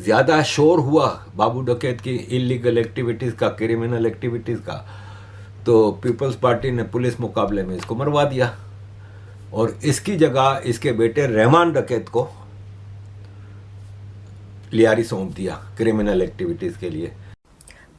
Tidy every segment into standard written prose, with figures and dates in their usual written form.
ज़्यादा शोर हुआ बाबू डकैत की इलीगल एक्टिविटीज़ का, क्रिमिनल एक्टिविटीज़ का, तो पीपल्स पार्टी ने पुलिस मुकाबले में इसको मरवा दिया और इसकी जगह इसके बेटे रहमान डकैत को लियारी सौंप दिया क्रिमिनल एक्टिविटीज़ के लिए।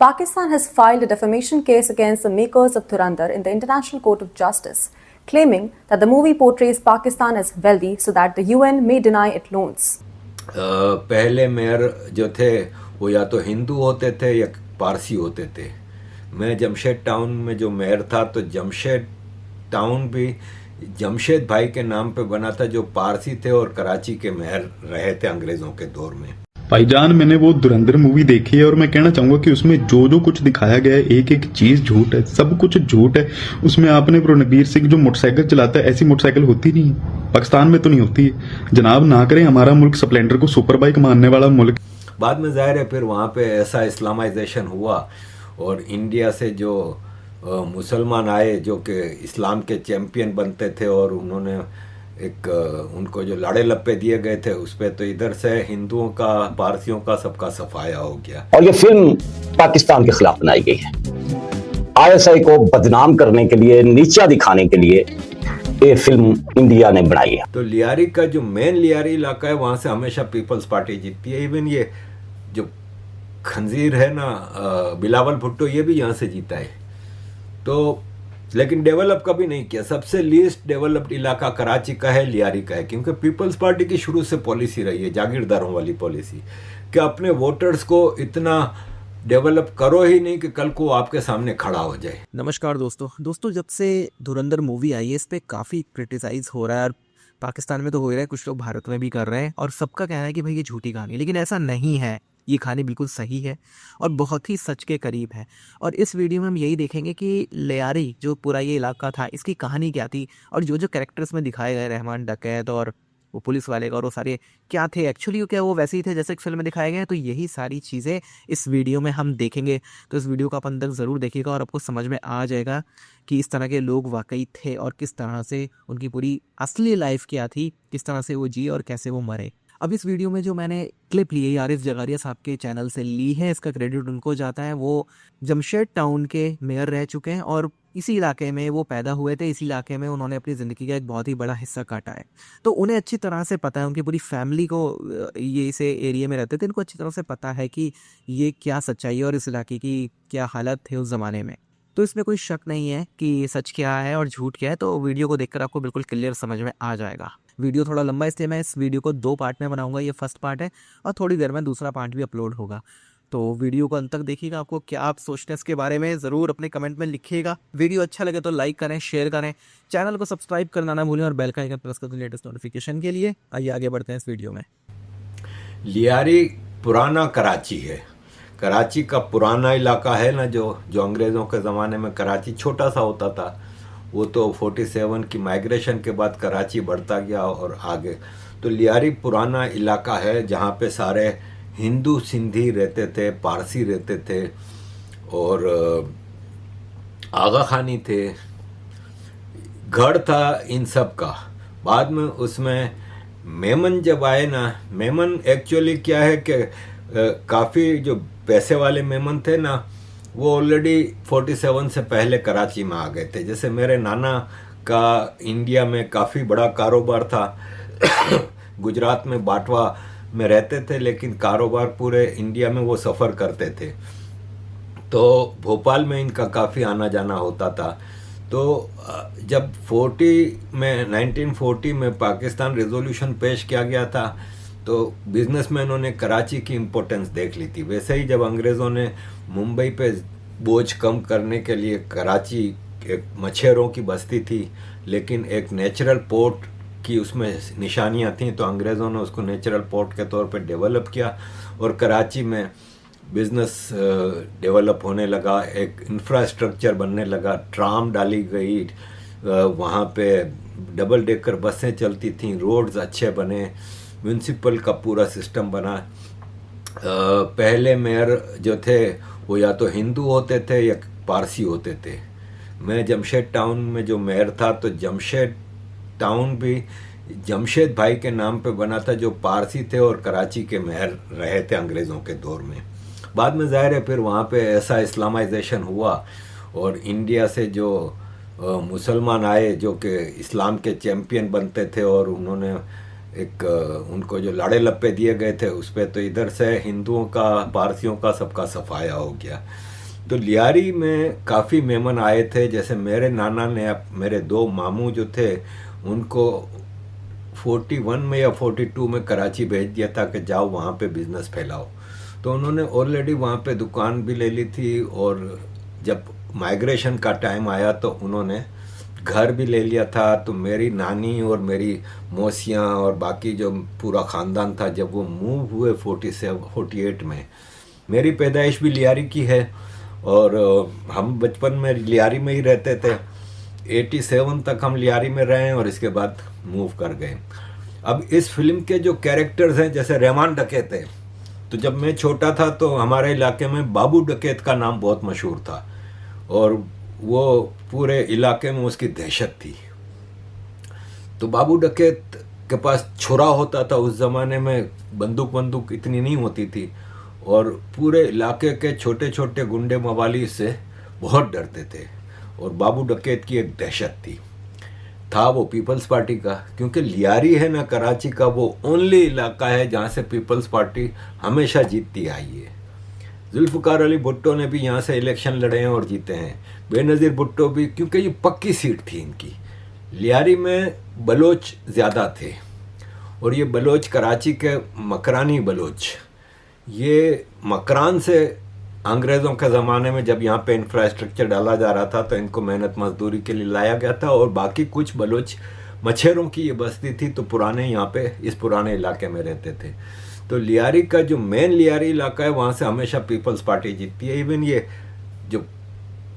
Pakistan has filed a defamation case against the makers of Dhurandhar in the International Court of Justice, claiming that the movie portrays Pakistan as wealthy so that the UN may deny it loans. पहले mayor जो थे वो या तो हिंदू होते थे या पारसी होते थे। मैं जमशेद टाउन में जो मेयर था तो जमशेद टाउन भी जमशेद भाई के नाम पे बना था जो पारसी थे और कराची के मेयर रहे थे अंग्रेज़ों के दौर में। भाईजान, मैंने वो धुरंधर मूवी देखी है और मैं कहना चाहूंगा कि उसमें जो जो कुछ दिखाया गया है एक एक चीज झूठ है, सब कुछ झूठ है। उसमें आपने रणबीर सिंह जो मोटरसाइकिल चलाता है, ऐसी मोटरसाइकिल होती नहीं है, पाकिस्तान में तो नहीं होती है जनाब। ना करें, हमारा मुल्क स्प्लेंडर को सुपर बाइक मानने वाला मुल्क। बाद में जाहिर है फिर वहाँ पे ऐसा इस्लामाइजेशन हुआ और इंडिया से जो मुसलमान आए जो कि इस्लाम के चैंपियन बनते थे और उन्होंने एक उनको जो लाड़े लप्पे दिए गए थे उस पे तो इधर से हिंदुओं का, पारसियों का, सबका सफाया हो गया। और ये फिल्म पाकिस्तान के खिलाफ बनाई गई है, आईएसआई को बदनाम करने के लिए, नीचा दिखाने के लिए ये फिल्म इंडिया ने बनाई है। तो लियारी का जो मेन लियारी इलाका है वहां से हमेशा पीपल्स पार्टी जीतती है। इवन ये जो खंजीर है ना, बिलावल भुट्टो, ये भी यहाँ से जीता है। तो लेकिन डेवलप कभी नहीं किया। सबसे लीस्ट डेवलप्ड इलाका कराची का है, लियारी का है, क्योंकि पीपल्स पार्टी की शुरू से पॉलिसी रही है जागीरदारों वाली पॉलिसी कि अपने वोटर्स को इतना डेवलप करो ही नहीं कि कल को आपके सामने खड़ा हो जाए। नमस्कार दोस्तों, जब से धुरंधर मूवी आई है इस पे काफ़ी क्रिटिसाइज हो रहा है और पाकिस्तान में तो हो रहा है, कुछ लोग भारत में भी कर रहे हैं और सबका कहना है कि भाई ये झूठी कहानी है, लेकिन ऐसा नहीं है। ये कहानी बिल्कुल सही है और बहुत ही सच के करीब है। और इस वीडियो में हम यही देखेंगे कि लियारी जो पूरा ये इलाका था, इसकी कहानी क्या थी और जो जो कैरेक्टर्स में दिखाए गए, रहमान डकैत और वो पुलिस वाले का, और वो सारे क्या थे एक्चुअली, क्या वो वैसे ही थे जैसे एक फिल्म में दिखाए गए हैं। तो यही सारी चीज़ें इस वीडियो में हम देखेंगे। तो इस वीडियो को आप अंदर ज़रूर देखिएगा और आपको समझ में आ जाएगा कि इस तरह के लोग वाकई थे और किस तरह से उनकी पूरी असली लाइफ क्या थी, किस तरह से वो जिए और कैसे वो मरे। अब इस वीडियो में जो मैंने क्लिप ली है आरिफ जगारिया साहब के चैनल से ली है, इसका क्रेडिट उनको जाता है। वो जमशेद टाउन के मेयर रह चुके हैं और इसी इलाके में वो पैदा हुए थे, इसी इलाके में उन्होंने अपनी ज़िंदगी का एक बहुत ही बड़ा हिस्सा काटा है। तो उन्हें अच्छी तरह से पता है, उनकी पूरी फैमिली को, ये इस एरिया में रहते थे, इनको अच्छी तरह से पता है कि ये क्या सच्चाई है और इस इलाके की क्या हालत थे उस ज़माने में। तो इसमें कोई शक नहीं है कि सच क्या है और झूठ क्या है। तो वीडियो को देखकर आपको बिल्कुल क्लियर समझ में आ जाएगा। वीडियो थोड़ा लंबा, इसलिए मैं इस वीडियो को 2 पार्ट में बनाऊंगा। ये फर्स्ट पार्ट है और थोड़ी देर में दूसरा पार्ट भी अपलोड होगा। तो वीडियो को अंत तक देखिएगा। आपको क्या आप सोचते हैं इसके बारे में ज़रूर अपने कमेंट में लिखिएगा। वीडियो अच्छा लगे तो लाइक करें, शेयर करें, चैनल को सब्सक्राइब करना ना भूलें और बेल का आइकन प्रेस कर दें लेटेस्ट नोटिफिकेशन के लिए। आइए आगे बढ़ते हैं इस वीडियो में। लियारी पुराना कराची है, कराची का पुराना इलाका है ना, जो अंग्रेज़ों के ज़माने में कराची छोटा सा होता था, वो तो 47 की माइग्रेशन के बाद कराची बढ़ता गया और आगे। तो लियारी पुराना इलाका है जहाँ पे सारे हिंदू सिंधी रहते थे, पारसी रहते थे और आगा खानी थे, गढ़ था इन सब का। बाद में उसमें मेमन जब आए ना, मेमन एक्चुअली क्या है कि काफ़ी जो पैसे वाले मेमन थे ना, वो ऑलरेडी 47 से पहले कराची में आ गए थे। जैसे मेरे नाना का इंडिया में काफ़ी बड़ा कारोबार था गुजरात में बाटवा में रहते थे, लेकिन कारोबार पूरे इंडिया में वो सफ़र करते थे। तो भोपाल में इनका काफ़ी आना जाना होता था। तो जब 1940 में पाकिस्तान रेजोल्यूशन पेश किया गया था तो बिजनेसमैनों ने कराची की इम्पोर्टेंस देख ली थी। वैसे ही जब अंग्रेज़ों ने मुंबई पे बोझ कम करने के लिए, कराची एक मछेरों की बस्ती थी लेकिन एक नेचुरल पोर्ट की उसमें निशानियां थीं, तो अंग्रेज़ों ने उसको नेचुरल पोर्ट के तौर पे डेवलप किया और कराची में बिज़नेस डेवलप होने लगा, एक इंफ्रास्ट्रक्चर बनने लगा, ट्राम डाली गई, वहाँ पे डबल डेकर बसें चलती थीं, रोड्स अच्छे बने, म्यूनसिपल का पूरा सिस्टम बना। पहले मेयर जो थे वो या तो हिंदू होते थे या पारसी होते थे। मैं जमशेद टाउन में जो मेयर था तो जमशेद टाउन भी जमशेद भाई के नाम पे बना था, जो पारसी थे और कराची के मेयर रहे थे अंग्रेज़ों के दौर में। बाद में ज़ाहिर है फिर वहाँ पे ऐसा इस्लामाइजेशन हुआ और इंडिया से जो मुसलमान आए जो कि इस्लाम के चैम्पियन बनते थे, और उन्होंने एक उनको जो लाड़े लप्पे दिए गए थे उस पर, तो इधर से हिंदुओं का, पारसियों का सबका सफाया हो गया। तो लियारी में काफ़ी मेहमान आए थे। जैसे मेरे नाना ने, मेरे 2 मामू जो थे उनको 41 में या 42 में कराची भेज दिया था कि जाओ वहाँ पे बिज़नेस फैलाओ। तो उन्होंने ऑलरेडी वहाँ पे दुकान भी ले ली थी, और जब माइग्रेशन का टाइम आया तो उन्होंने घर भी ले लिया था। तो मेरी नानी और मेरी मौसियाँ और बाकी जो पूरा ख़ानदान था, जब वो मूव हुए 48 में, मेरी पैदाइश भी लियारी की है और हम बचपन में लियारी में ही रहते थे। 87 तक हम लियारी में रहे और इसके बाद मूव कर गए। अब इस फिल्म के जो कैरेक्टर्स हैं, जैसे रहमान डकैत है, तो जब मैं छोटा था तो हमारे इलाके में बाबू डकैत का नाम बहुत मशहूर था और वो पूरे इलाके में उसकी दहशत थी। तो बाबू डकैत के पास छुरा होता था। उस ज़माने में बंदूक इतनी नहीं होती थी और पूरे इलाके के छोटे छोटे गुंडे मवाली से बहुत डरते थे और बाबू डकैत की एक दहशत थी। था वो पीपल्स पार्टी का, क्योंकि लियारी है ना कराची का वो ओनली इलाका है जहाँ से पीपल्स पार्टी हमेशा जीतती आई है। जुल्फ़िकार अली भुट्टो ने भी यहाँ से इलेक्शन लड़े हैं और जीते हैं। बेनज़ीर भुट्टो भी, क्योंकि ये पक्की सीट थी इनकी। लियारी में बलोच ज़्यादा थे और ये बलोच कराची के मकरानी बलोच, ये मकरान से अंग्रेज़ों के ज़माने में जब यहाँ पे इंफ्रास्ट्रक्चर डाला जा रहा था तो इनको मेहनत मजदूरी के लिए लाया गया था। और बाकी कुछ बलोच मच्छरों की ये बस्ती थी, तो पुराने यहाँ पे इस पुराने इलाके में रहते थे। तो लियारी का जो मेन लियारी इलाका है वहाँ से हमेशा पीपल्स पार्टी जीतती है। इवन ये जो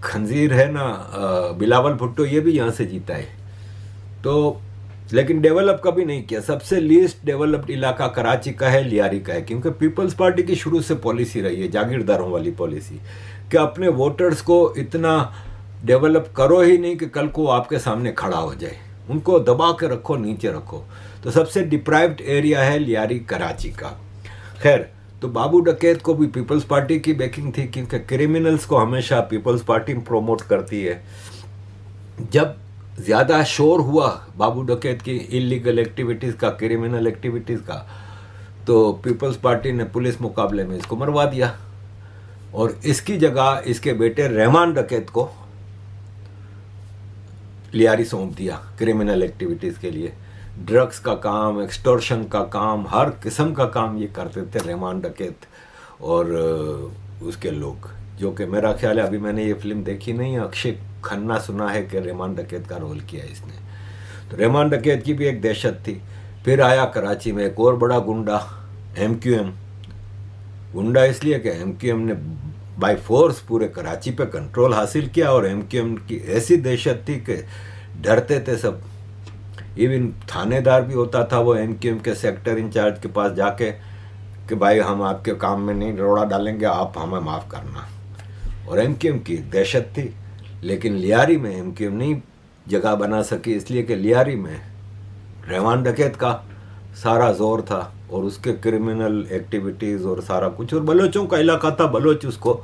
खंजीर है ना, बिलावल भुट्टो, ये भी यहाँ से जीता है। तो लेकिन डेवलप कभी नहीं किया। सबसे लीस्ट डेवलप्ड इलाका कराची का है, लियारी का है, क्योंकि पीपल्स पार्टी की शुरू से पॉलिसी रही है जागीरदारों वाली पॉलिसी कि अपने वोटर्स को इतना डेवलप करो ही नहीं कि कल को आपके सामने खड़ा हो जाए, उनको दबा के रखो, नीचे रखो। तो सबसे डिप्राइव्ड एरिया है लियारी कराची का। खैर, तो बाबू डकैत को भी पीपल्स पार्टी की बैकिंग थी, क्योंकि क्रिमिनल्स को हमेशा पीपल्स पार्टी प्रोमोट करती है। जब ज़्यादा शोर हुआ बाबू डकैत की इलीगल एक्टिविटीज़ का, क्रिमिनल एक्टिविटीज़ का, तो पीपल्स पार्टी ने पुलिस मुकाबले में इसको मरवा दिया और इसकी जगह इसके बेटे रहमान डकैत को लियारी सौंप दिया क्रिमिनल एक्टिविटीज़ के लिए। ड्रग्स का काम, एक्सटॉर्शन का काम, हर किस्म का काम ये करते थे रहमान डकैत और उसके लोग, जो कि मेरा ख्याल है, अभी मैंने ये फिल्म देखी नहीं है, अक्षय खन्ना सुना है कि रहमान डकैत का रोल किया इसने। तो रहमान डकैत की भी एक दहशत थी। फिर आया कराची में एक और बड़ा गुंडा, MQM। गुंडा इसलिए कि MQM ने बाय फोर्स पूरे कराची पे कंट्रोल हासिल किया और MQM की ऐसी दहशत थी कि डरते थे सब। इवन थानेदार भी होता था वो MQM के सेक्टर इंचार्ज के पास जाके कि भाई हम आपके काम में नहीं रोड़ा डालेंगे, आप हमें माफ़ करना। और MQM की दहशत थी। लेकिन लियारी में MQM नहीं जगह बना सकी, इसलिए कि लियारी में रहमान डकैत का सारा जोर था और उसके क्रिमिनल एक्टिविटीज़ और सारा कुछ, और बलोचों का इलाका था, बलोच उसको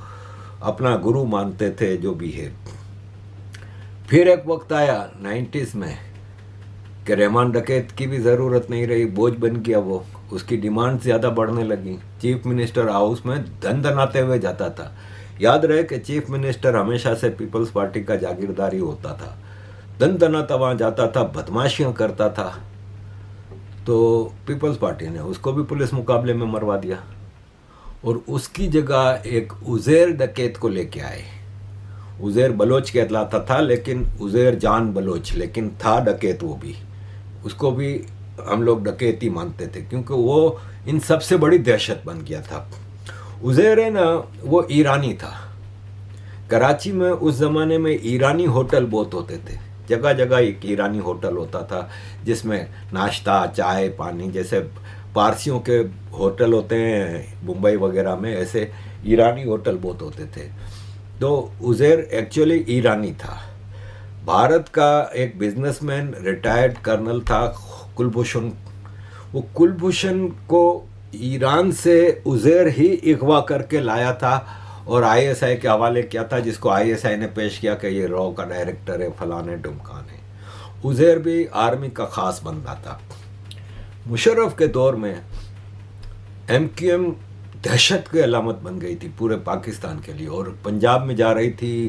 अपना गुरु मानते थे, जो भी है। फिर एक वक्त आया 90s में कि रहमान डकैत की भी ज़रूरत नहीं रही, बोझ बन गया वो, उसकी डिमांड ज़्यादा बढ़ने लगी। चीफ मिनिस्टर हाउस में धन धनाते हुए जाता था। याद रहे कि चीफ मिनिस्टर हमेशा से पीपल्स पार्टी का जागीरदारी होता था। धन धनाता वहाँ जाता था, बदमाशियाँ करता था, तो पीपल्स पार्टी ने उसको भी पुलिस मुकाबले में मरवा दिया और उसकी जगह एक उज़ैर डकैत को लेके आए। उज़ैर बलोच कहलाता था, लेकिन उज़ैर जान बलोच, लेकिन था डकैत वो भी। उसको भी हम लोग डकैती मानते थे क्योंकि वो इन सबसे बड़ी दहशत बन गया था। उज़ैर है ना, वो ईरानी था। कराची में उस ज़माने में ईरानी होटल बहुत होते थे, जगह जगह एक ईरानी होटल होता था जिसमें नाश्ता, चाय, पानी, जैसे पारसियों के होटल होते हैं मुंबई वगैरह में, ऐसे ईरानी होटल बहुत होते थे। तो उज़ैर एक्चुअली ईरानी था। भारत का एक बिजनेसमैन, रिटायर्ड कर्नल था, कुलभूषण, वो कुलभूषण को ईरान से उज़ैर ही अगवा करके लाया था और आईएसआई के हवाले किया था, जिसको आईएसआई ने पेश किया कि ये रॉ का डायरेक्टर है, फलाने ढुमकाने। उज़ैर भी आर्मी का ख़ास बंदा था। मुशर्रफ के दौर में एमक्यूएम दहशत की अलामत बन गई थी पूरे पाकिस्तान के लिए, और पंजाब में जा रही थी,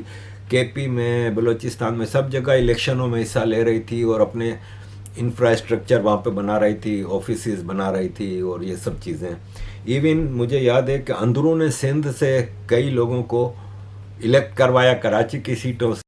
केपी में, बलूचिस्तान में, सब जगह इलेक्शनों में हिस्सा ले रही थी और अपने इंफ्रास्ट्रक्चर वहाँ पे बना रही थी, ऑफिसेस बना रही थी और ये सब चीज़ें। इवन मुझे याद है कि अंदरून सिंध से कई लोगों को इलेक्ट करवाया कराची की सीटों से।